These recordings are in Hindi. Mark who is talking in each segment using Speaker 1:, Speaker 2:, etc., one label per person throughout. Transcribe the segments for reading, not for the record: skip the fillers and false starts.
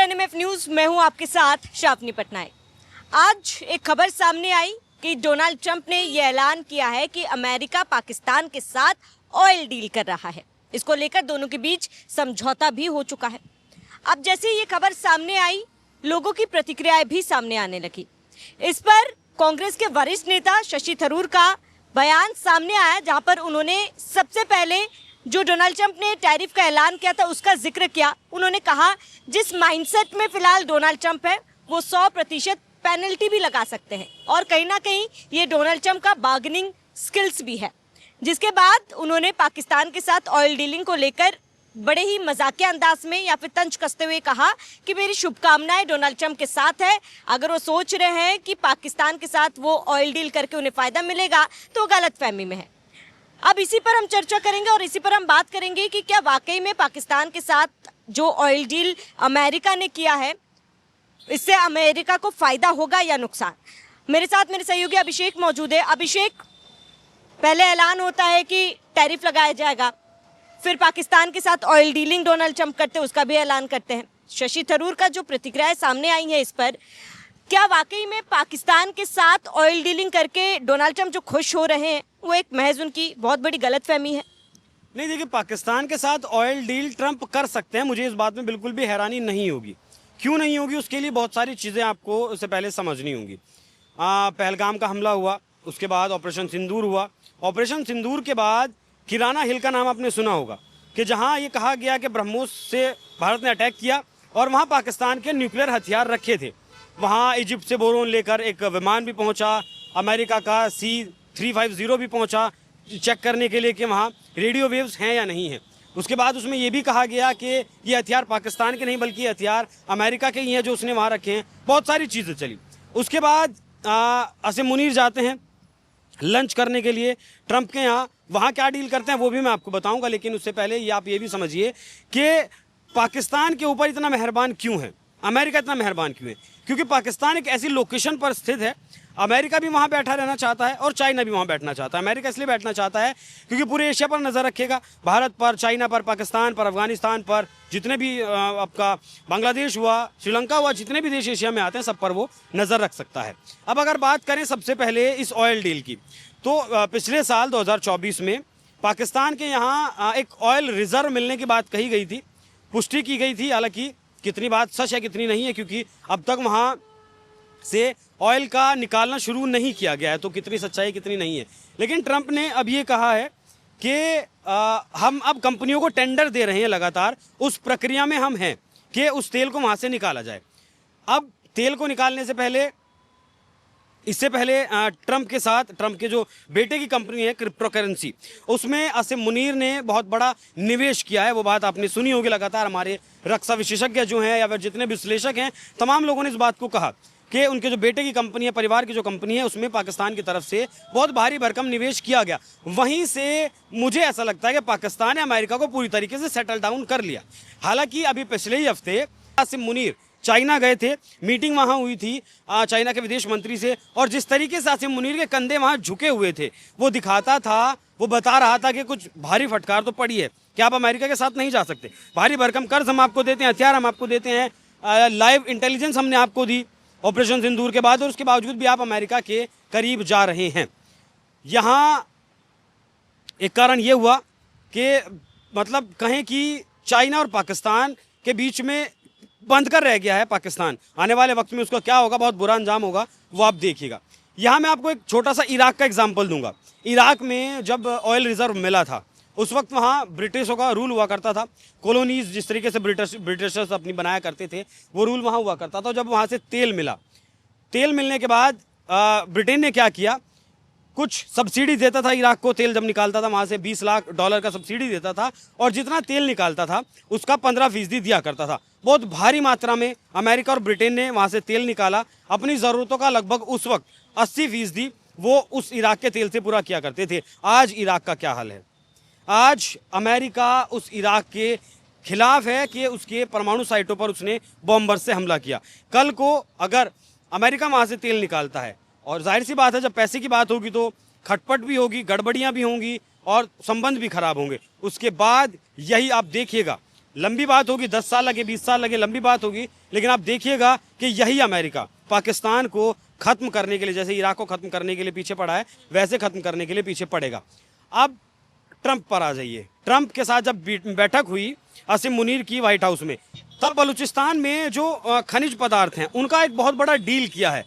Speaker 1: एनएमएफ न्यूज, मैं हूं आपके साथ शाफनी पटनायक। आज एक खबर सामने आई कि डोनाल्ड ट्रंप ने यह ऐलान किया है कि अमेरिका पाकिस्तान के साथ ऑयल डील कर रहा है। इसको लेकर दोनों के बीच समझौता भी हो चुका है। अब जैसे ही ये खबर सामने आई, लोगों की प्रतिक्रियाएं भी सामने आने लगी। इस पर कांग्रेस के वरिष्ठ नेता शशि थरूर का बयान सामने आया, जहां पर उन्होंने सबसे पहले जो डोनाल्ड ट्रंप ने टैरिफ का ऐलान किया था उसका जिक्र किया। उन्होंने कहा जिस माइंडसेट में फिलहाल डोनाल्ड ट्रंप है वो 100% पेनल्टी भी लगा सकते हैं, और कहीं ना कहीं ये डोनाल्ड ट्रंप का बार्गेनिंग स्किल्स भी है। जिसके बाद उन्होंने पाकिस्तान के साथ ऑयल डीलिंग को लेकर बड़े ही मजाकिया अंदाज में या फिर तंज कसते हुए कहा कि मेरी शुभकामनाएं डोनाल्ड ट्रंप के साथ है। अगर वो सोच रहे हैं कि पाकिस्तान के साथ वो ऑयल डील करके उन्हें फायदा मिलेगा तो गलतफहमी में है। अब इसी पर हम चर्चा करेंगे और इसी पर हम बात करेंगे कि क्या वाकई में पाकिस्तान के साथ जो ऑयल डील अमेरिका ने किया है, इससे अमेरिका को फायदा होगा या नुकसान। मेरे साथ मेरे सहयोगी अभिषेक मौजूद है। अभिषेक, पहले ऐलान होता है कि टैरिफ लगाया जाएगा, फिर पाकिस्तान के साथ ऑयल डीलिंग डोनाल्ड ट्रंप करते हैं, उसका भी ऐलान करते हैं। शशि थरूर का जो प्रतिक्रियाएं सामने आई है इस पर, क्या वाकई में पाकिस्तान के साथ ऑयल डीलिंग करके डोनाल्ड ट्रंप जो खुश हो रहे हैं वो एक महज उनकी बहुत बड़ी गलतफहमी है?
Speaker 2: नहीं, देखिए, पाकिस्तान के साथ ऑयल डील ट्रंप कर सकते हैं, मुझे इस बात में बिल्कुल भी हैरानी नहीं होगी। क्यों नहीं होगी? उसके लिए बहुत सारी चीज़ें आपको उससे पहले समझनी होंगी। पहलगाम का हमला हुआ, उसके बाद ऑपरेशन सिंदूर हुआ। ऑपरेशन सिंदूर के बाद किराना हिल का नाम आपने सुना होगा, कि जहाँ ये कहा गया कि ब्रह्मोस से भारत ने अटैक किया और वहाँ पाकिस्तान के न्यूक्लियर हथियार रखे थे। वहाँ इजिप्ट से बोरोन लेकर एक विमान भी पहुँचा, अमेरिका का C-350 भी पहुँचा चेक करने के लिए कि वहाँ रेडियो वेव्स हैं या नहीं हैं। उसके बाद उसमें ये भी कहा गया कि ये हथियार पाकिस्तान के नहीं बल्कि हथियार अमेरिका के ही हैं जो उसने वहाँ रखे हैं। बहुत सारी चीज़ें चली। उसके बाद असीम मुनीर जाते हैं लंच करने के लिए ट्रंप के यहाँ। वहाँ क्या डील करते हैं वो भी मैं आपको बताऊँगा, लेकिन उससे पहले आप ये भी समझिए कि पाकिस्तान के ऊपर इतना मेहरबान क्यों है, अमेरिका इतना मेहरबान क्यों है। क्योंकि पाकिस्तान एक ऐसी लोकेशन पर स्थित है, अमेरिका भी वहाँ बैठा रहना चाहता है और चाइना भी वहाँ बैठना चाहता है। अमेरिका इसलिए बैठना चाहता है क्योंकि पूरे एशिया पर नज़र रखेगा, भारत पर, चाइना पर, पाकिस्तान पर, अफगानिस्तान पर, जितने भी आपका बांग्लादेश हुआ, श्रीलंका हुआ, जितने भी देश एशिया में आते हैं सब पर वो नज़र रख सकता है। अब अगर बात करें सबसे पहले इस ऑयल डील की, तो पिछले साल 2024 में पाकिस्तान के यहाँ एक ऑयल रिजर्व मिलने की बात कही गई थी, पुष्टि की गई थी। हालांकि कितनी बात सच है कितनी नहीं है, क्योंकि अब तक वहाँ से ऑयल का निकालना शुरू नहीं किया गया है, तो कितनी सच्चाई कितनी नहीं है। लेकिन ट्रंप ने अब ये कहा है कि हम अब कंपनियों को टेंडर दे रहे हैं लगातार, उस प्रक्रिया में हम हैं कि उस तेल को वहाँ से निकाला जाए। अब तेल को निकालने से पहले, इससे पहले ट्रंप के साथ ट्रंप के जो बेटे की कंपनी है क्रिप्टो करेंसी, उसमें असीम मुनीर ने बहुत बड़ा निवेश किया है। वो बात आपने सुनी होगी, लगातार हमारे रक्षा विशेषज्ञ जो हैं या फिर जितने विश्लेषक हैं, तमाम लोगों ने इस बात को कहा कि उनके जो बेटे की कंपनी है, परिवार की जो कंपनी है, उसमें पाकिस्तान की तरफ से बहुत भारी भरकम निवेश किया गया। वहीं से मुझे ऐसा लगता है कि पाकिस्तान ने अमेरिका को पूरी तरीके से सेटल डाउन कर लिया। हालांकि अभी पिछले ही हफ्ते असीम मुनीर चाइना गए थे, मीटिंग वहाँ हुई थी चाइना के विदेश मंत्री से, और जिस तरीके से असीम मुनीर के कंधे वहाँ झुके हुए थे, वो दिखाता था, वो बता रहा था कि कुछ भारी फटकार तो पड़ी है कि आप अमेरिका के साथ नहीं जा सकते। भारी भरकम कर्ज हम आपको देते हैं, हथियार हम आपको देते हैं, लाइव इंटेलिजेंस हमने आपको दी ऑपरेशन सिंदूर के बाद, और उसके बावजूद भी आप अमेरिका के करीब जा रहे हैं। यहाँ एक कारण ये हुआ कि मतलब कहें कि चाइना और पाकिस्तान के बीच में बंद कर रह गया है पाकिस्तान। आने वाले वक्त में उसका क्या होगा, बहुत बुरा अंजाम होगा, वो आप देखिएगा। यहाँ मैं आपको एक छोटा सा इराक का एग्जाम्पल दूंगा। इराक में जब ऑयल रिजर्व मिला था, उस वक्त वहाँ ब्रिटिशों का रूल हुआ करता था। कॉलोनीज जिस तरीके से ब्रिटिशर्स अपनी बनाया करते थे, वो रूल वहाँ हुआ करता था। जब वहाँ से तेल मिला, तेल मिलने के बाद ब्रिटेन ने क्या किया, कुछ सब्सिडी देता था इराक को। तेल जब निकालता था वहाँ से $20 लाख का सब्सिडी देता था, और जितना तेल निकालता था उसका 15% दिया करता था। बहुत भारी मात्रा में अमेरिका और ब्रिटेन ने वहाँ से तेल निकाला। अपनी ज़रूरतों का लगभग उस वक्त 80% वो उस इराक के तेल से पूरा किया करते थे। आज इराक का क्या हाल है? आज अमेरिका उस इराक के खिलाफ है कि उसके परमाणु साइटों पर उसने बॉम्बर से हमला किया। कल को अगर अमेरिका वहाँ से तेल निकालता है, और जाहिर सी बात है जब पैसे की बात होगी तो खटपट भी होगी, गड़बड़ियाँ भी होंगी और संबंध भी खराब होंगे। उसके बाद यही आप देखिएगा लंबी बात होगी, 10 साल लगे, 20 साल लगे, लंबी बात होगी, लेकिन आप देखिएगा कि यही अमेरिका पाकिस्तान को खत्म करने के लिए, जैसे इराक को खत्म करने के लिए पीछे पड़ा है, वैसे खत्म करने के लिए पीछे पड़ेगा। अब ट्रंप पर आ जाइए। ट्रंप के साथ जब बैठक हुई असीम मुनीर की व्हाइट हाउस में, तब बलूचिस्तान में जो खनिज पदार्थ हैं उनका एक बहुत बड़ा डील किया है।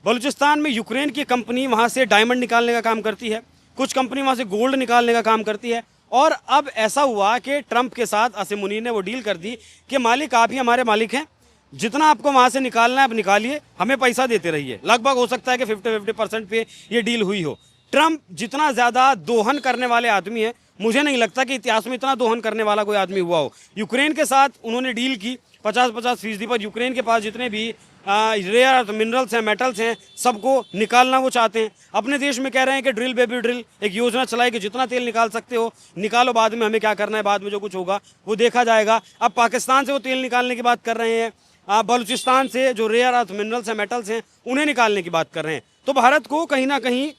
Speaker 2: बलूचिस्तान में यूक्रेन की कंपनी वहाँ से डायमंड निकालने का काम करती है, कुछ कंपनी वहाँ से गोल्ड निकालने का काम करती है, और अब ऐसा हुआ कि ट्रंप के साथ असीम मुनीर ने वो डील कर दी कि मालिक आप ही हमारे मालिक हैं, जितना आपको वहाँ से निकालना है आप निकालिए, हमें पैसा देते रहिए। लगभग हो सकता है कि 50-50% पे ये डील हुई हो। ट्रंप जितना ज़्यादा दोहन करने वाले आदमी है, मुझे नहीं लगता कि इतिहास में इतना दोहन करने वाला कोई आदमी हुआ हो। यूक्रेन के साथ उन्होंने डील की 50-50% पर। यूक्रेन के पास जितने भी रेयर अर्थ मिनरल्स हैं, मेटल्स हैं, सबको निकालना वो चाहते हैं। अपने देश में कह रहे हैं कि ड्रिल बेबी ड्रिल, एक योजना चलाई कि जितना तेल निकाल सकते हो निकालो, बाद में हमें क्या करना है, बाद में जो कुछ होगा वो देखा जाएगा। अब पाकिस्तान से वो तेल निकालने की बात कर रहे हैं, बलूचिस्तान से जो रेयर अर्थ मिनरल्स हैं, मेटल्स हैं, उन्हें निकालने की बात कर रहे हैं। तो भारत को कहीं ना कहीं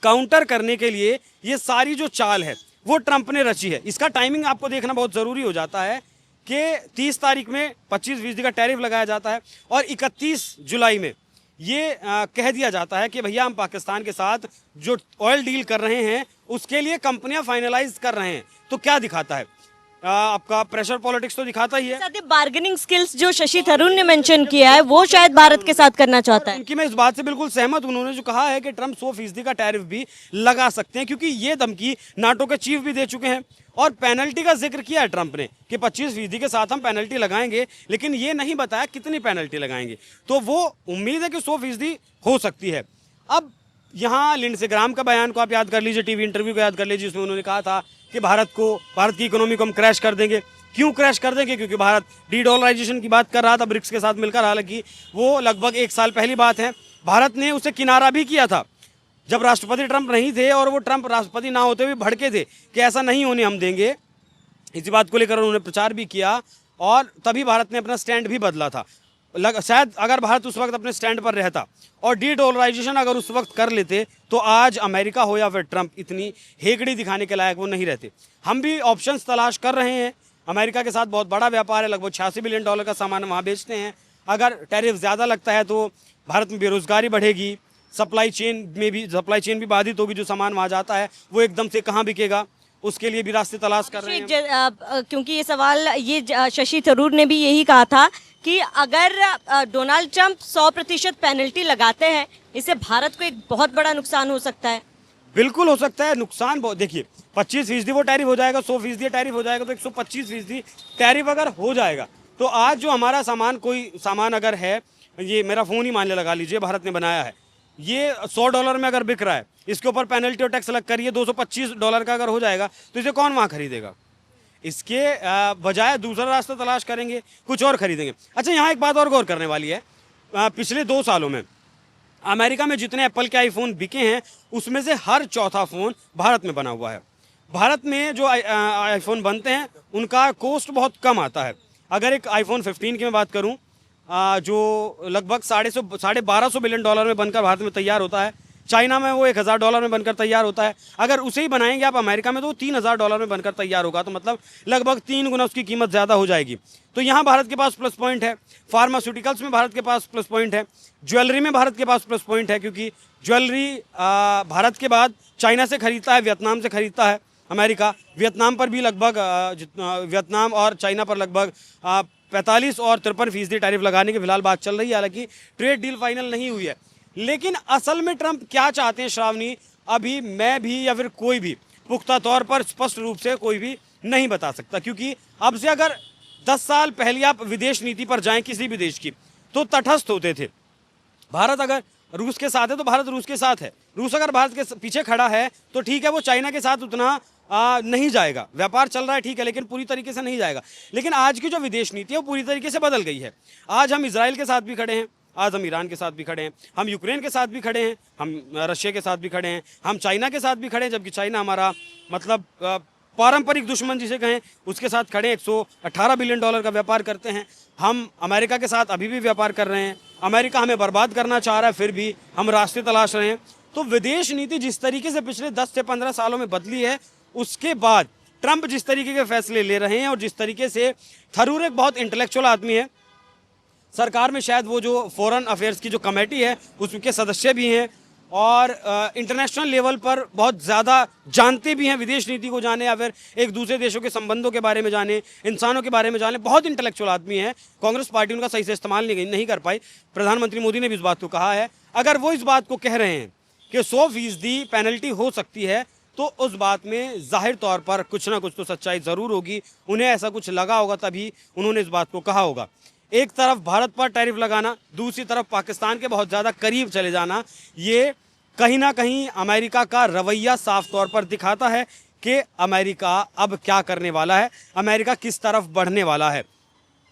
Speaker 2: काउंटर करने के लिए ये सारी जो चाल है वो ट्रंप ने रची है। इसका टाइमिंग आपको देखना बहुत ज़रूरी हो जाता है कि 30 तारीख में 25% का टैरिफ लगाया जाता है और 31 जुलाई में ये कह दिया जाता है कि भैया हम पाकिस्तान के साथ जो ऑयल डील कर रहे हैं उसके लिए कंपनियां फाइनलाइज कर रहे हैं। तो क्या दिखाता है? आपका प्रेशर पॉलिटिक्स तो दिखाता ही है।
Speaker 1: साथ ही बार्गेनिंग स्किल्स जो शशि थरूर ने मेंशन किया है वो शायद भारत के साथ करना चाहता है।
Speaker 2: उनकी मैं इस बात से बिल्कुल सहमत हूं। उन्होंने जो कहा है कि ट्रंप 100% का टैरिफ भी लगा सकते हैं, क्योंकि ये धमकी नाटो के चीफ भी दे चुके हैं और पेनल्टी का जिक्र किया है ट्रंप ने कि 25% के साथ हम पेनल्टी लगाएंगे, लेकिन ये नहीं बताया कितनी पेनल्टी लगाएंगे। तो वो उम्मीद है कि 100% हो सकती है। अब यहाँ लिंडसे ग्राम का बयान को आप याद कर लीजिए, टीवी इंटरव्यू को याद कर लीजिए, उसमें उन्होंने कहा था कि भारत की इकोनॉमी को हम क्रैश कर देंगे। क्यों क्रैश कर देंगे? क्योंकि भारत डी-डॉलराइजेशन की बात कर रहा था ब्रिक्स के साथ मिलकर, हालांकि वो लगभग 1 साल पहली बात है। भारत ने उसे किनारा भी किया था जब राष्ट्रपति ट्रंप नहीं थे, और वो ट्रंप राष्ट्रपति ना होते हुए भड़के थे कि ऐसा नहीं होने हम देंगे। इसी बात को लेकर उन्होंने प्रचार भी किया और तभी भारत ने अपना स्टैंड भी बदला था। शायद अगर भारत उस वक्त अपने स्टैंड पर रहता और डी-डॉलराइजेशन अगर उस वक्त कर लेते तो आज अमेरिका हो या फिर ट्रंप इतनी हेकड़ी दिखाने के लायक वो नहीं रहते। हम भी ऑप्शंस तलाश कर रहे हैं। अमेरिका के साथ बहुत बड़ा व्यापार है, लगभग $86 बिलियन का सामान वहाँ बेचते हैं। अगर टैरिफ ज़्यादा लगता है तो भारत में बेरोजगारी बढ़ेगी, सप्लाई चेन भी बाधित होगी। जो सामान वहाँ जाता है वो एकदम से कहाँ बिकेगा, उसके लिए भी रास्ते तलाश कर रहे हैं।
Speaker 1: क्योंकि ये सवाल शशि थरूर ने भी यही कहा था कि अगर डोनाल्ड ट्रंप 100% पेनल्टी लगाते हैं, इससे भारत को एक बहुत बड़ा नुकसान हो सकता है।
Speaker 2: बिल्कुल हो सकता है नुकसान। बहुत देखिए, 25% वो टैरिफ हो जाएगा, 100% टैरिफ हो जाएगा, तो 125% टैरिफ अगर हो जाएगा तो आज जो हमारा सामान, कोई सामान अगर है, ये मेरा फ़ोन ही मान ले लगा लीजिए, भारत ने बनाया है, ये $100 में अगर बिक रहा है, इसके ऊपर पेनल्टी और टैक्स लग कर ये $225 का अगर हो जाएगा तो इसे कौन वहाँ खरीदेगा? इसके बजाय दूसरा रास्ता तलाश करेंगे, कुछ और खरीदेंगे। अच्छा, यहाँ एक बात और गौर करने वाली है। पिछले 2 सालों में अमेरिका में जितने एप्पल के आईफोन बिके हैं उसमें से हर चौथा फ़ोन भारत में बना हुआ है। भारत में जो आईफोन बनते हैं उनका कॉस्ट बहुत कम आता है। अगर एक आईफोन 15 की मैं बात करूँ जो लगभग $12.5 बिलियन में बनकर भारत में तैयार होता है, चाइना में वो $1000 में बनकर तैयार होता है। अगर उसे ही बनाएंगे आप अमेरिका में तो $3000 में बनकर तैयार होगा, तो मतलब लगभग 3 गुना उसकी कीमत ज़्यादा हो जाएगी। तो यहाँ भारत के पास प्लस पॉइंट है। फार्मास्यूटिकल्स में भारत के पास प्लस पॉइंट है। ज्वेलरी में भारत के पास प्लस पॉइंट है, क्योंकि ज्वेलरी भारत के बाद चाइना से खरीदता है, वियतनाम से खरीदता है अमेरिका। वियतनाम पर भी लगभग वियतनाम और चाइना पर लगभग 45 और 53% टैरिफ लगाने की फिलहाल बात चल रही है। हालांकि ट्रेड डील फाइनल नहीं हुई है। लेकिन असल में ट्रंप क्या चाहते हैं श्रावणी, अभी मैं भी या फिर कोई भी पुख्ता तौर पर स्पष्ट रूप से कोई भी नहीं बता सकता, क्योंकि अब से अगर 10 साल पहले आप विदेश नीति पर जाएं किसी भी देश की तो तटस्थ होते थे। भारत अगर रूस के साथ है तो भारत रूस के साथ है, रूस अगर भारत के पीछे खड़ा है तो ठीक है, वो चाइना के साथ उतना नहीं जाएगा। व्यापार चल रहा है ठीक है, लेकिन पूरी तरीके से नहीं जाएगा। लेकिन आज की जो विदेश नीति है वो पूरी तरीके से बदल गई है। आज हम इजराइल के साथ भी खड़े हैं, आज हम ईरान के साथ भी खड़े हैं, हम यूक्रेन के साथ भी खड़े हैं, हम रशिया के साथ भी खड़े हैं, हम चाइना के साथ भी खड़े हैं, जबकि चाइना हमारा मतलब पारंपरिक दुश्मन जिसे कहें उसके साथ खड़े हैं। $118 बिलियन का व्यापार करते हैं। हम अमेरिका के साथ अभी भी व्यापार कर रहे हैं। अमेरिका हमें बर्बाद करना चाह रहा है, फिर भी हम रास्ते तलाश रहे हैं। तो विदेश नीति जिस तरीके से पिछले 10 से 15 सालों में बदली है, उसके बाद ट्रंप जिस तरीके के फैसले ले रहे हैं और जिस तरीके से थरूर एक बहुत इंटेलेक्चुअल आदमी है, सरकार में शायद वो जो फॉरेन अफेयर्स की जो कमेटी है उसके सदस्य भी हैं और इंटरनेशनल लेवल पर बहुत ज़्यादा जानते भी हैं, विदेश नीति को जाने या फिर एक दूसरे देशों के संबंधों के बारे में जाने, इंसानों के बारे में जाने, बहुत इंटेलेक्चुअल आदमी हैं। कांग्रेस पार्टी उनका सही से इस्तेमाल नहीं कर पाई। प्रधानमंत्री मोदी ने भी इस बात को कहा है। अगर वो इस बात को कह रहे हैं कि 100% पेनल्टी हो सकती है तो उस बात में जाहिर तौर पर कुछ ना कुछ तो सच्चाई ज़रूर होगी। उन्हें ऐसा कुछ लगा होगा तभी उन्होंने इस बात को कहा होगा। एक तरफ भारत पर टैरिफ लगाना, दूसरी तरफ पाकिस्तान के बहुत ज़्यादा करीब चले जाना, ये कहीं ना कहीं अमेरिका का रवैया साफ तौर पर दिखाता है कि अमेरिका अब क्या करने वाला है, अमेरिका किस तरफ बढ़ने वाला है।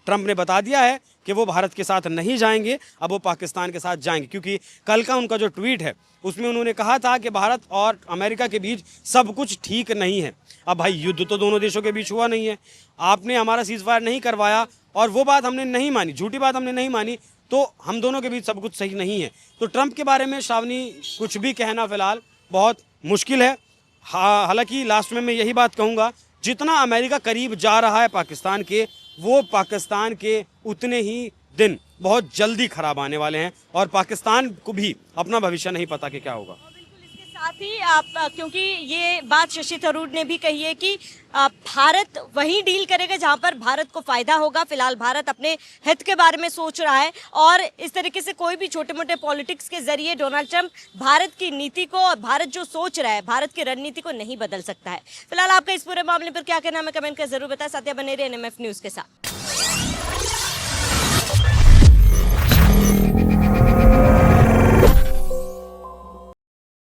Speaker 2: ट्रंप ने बता दिया है कि वो भारत के साथ नहीं जाएंगे, अब वो पाकिस्तान के साथ जाएंगे, क्योंकि कल का उनका जो ट्वीट है उसमें उन्होंने कहा था कि भारत और अमेरिका के बीच सब कुछ ठीक नहीं है। अब भाई युद्ध तो दोनों देशों के बीच हुआ नहीं है, आपने हमारा सीज़फायर नहीं करवाया और वो बात हमने नहीं मानी, झूठी बात हमने नहीं मानी, तो हम दोनों के बीच सब कुछ सही नहीं है। तो ट्रंप के बारे में श्रावणी कुछ भी कहना फ़िलहाल बहुत मुश्किल है। हालांकि लास्ट में मैं यही बात कहूँगा, जितना अमेरिका करीब जा रहा है पाकिस्तान के, वो पाकिस्तान के उतने ही दिन बहुत जल्दी खराब आने वाले हैं और पाकिस्तान को भी अपना भविष्य नहीं पता कि क्या होगा।
Speaker 1: बिल्कुल, इसके साथ ही आप क्योंकि ये बात शशि थरूर ने भी कही है कि भारत वही डील करेगा जहां पर भारत को फायदा होगा। फिलहाल भारत अपने हित के बारे में सोच रहा है और इस तरीके से कोई भी छोटे मोटे पॉलिटिक्स के जरिए डोनाल्ड ट्रंप भारत की नीति को और भारत जो सोच रहा है, भारत की रणनीति को नहीं बदल सकता है। फिलहाल आपका इस पूरे मामले पर क्या कहना है, हमें कमेंट कर जरूर बताएं। साथ ही बने रहिए NMF न्यूज़ के साथ।